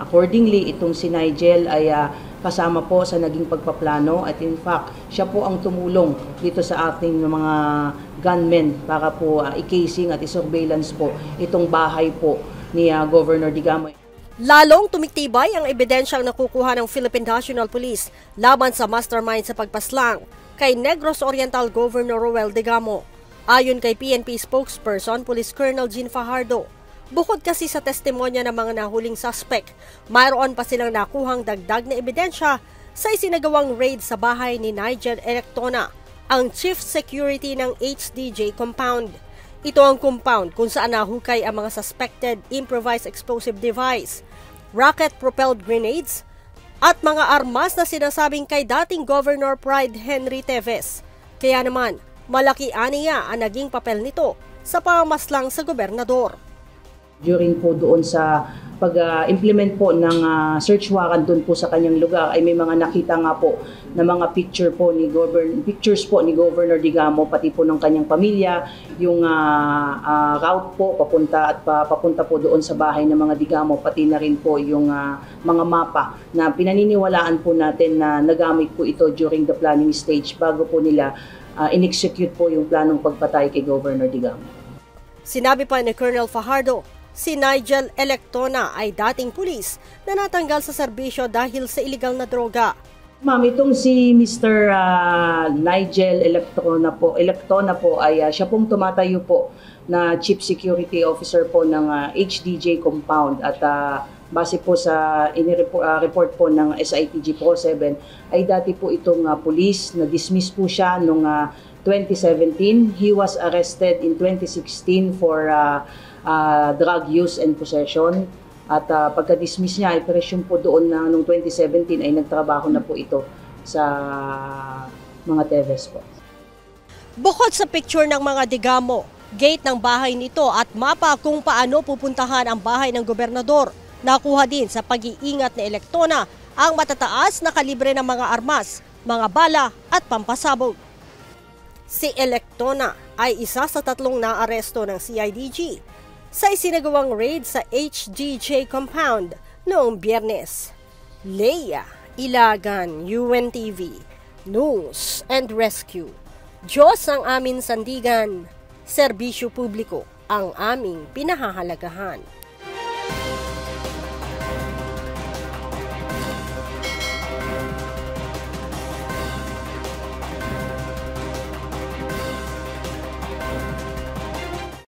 Accordingly, itong si Nigel ay kasama po sa naging pagpaplano at in fact, siya po ang tumulong dito sa ating mga gunmen para po i-casing at i-surveillance po itong bahay po ni Governor Digamo. Lalong tumitibay ang ebidensyang nakukuha ng Philippine National Police laban sa mastermind sa pagpaslang kay Negros Oriental Governor Roel Digamo. Ayon kay PNP spokesperson Police Colonel Jean Fajardo, bukod kasi sa testimonya ng mga nahuling suspect, mayroon pa silang nakuhang dagdag na ebidensya sa isinagawang raid sa bahay ni Nigel Electona, ang Chief Security ng HDJ Compound. Ito ang compound kung saan nahukay ang mga suspected improvised explosive device, rocket-propelled grenades, at mga armas na sinasabing kay dating Governor Pride Henry Teves. Kaya naman, malaki aniya ang naging papel nito sa pamamaslang sa gobernador. During po doon sa pag-implement po ng search warrant doon po sa kanyang lugar ay may mga nakita nga po na mga pictures po ni Governor Digamo pati po ng kanyang pamilya, yung route po papunta po doon sa bahay ng mga Digamo, pati na rin po yung mga mapa na pinaniniwalaan po natin na nagamit po ito during the planning stage bago po nila in-execute po yung planong pagpatay kay Governor Digamo. Sinabi pa ni Colonel Fajardo, si Nigel Electona ay dating pulis na natanggal sa serbisyo dahil sa iligal na droga. Ma'am, itong si Mr. Nigel Electona po ay siya pong tumatayo po na Chief Security Officer po ng HDJ Compound at base po sa report po ng SITG Pro 7 ay dati po itong pulis na dismiss po siya noong 2017. He was arrested in 2016 for drug use and possession. At pagka-dismiss niya, ay presume po doon na noong 2017 ay nagtrabaho na po ito sa mga Teves po. Bukod sa picture ng mga Digamo, gate ng bahay nito at mapa kung paano pupuntahan ang bahay ng gobernador, nakuha din sa pag-iingat ni Electona ang matataas na kalibre ng mga armas, mga bala at pampasabog. Si Electona ay isa sa 3 naaresto ng CIDG sa isinagawang raid sa HDJ Compound noong Biyernes. Leia Ilagan, UNTV, News and Rescue. Diyos ang aming sandigan, serbisyo publiko ang aming pinahahalagahan.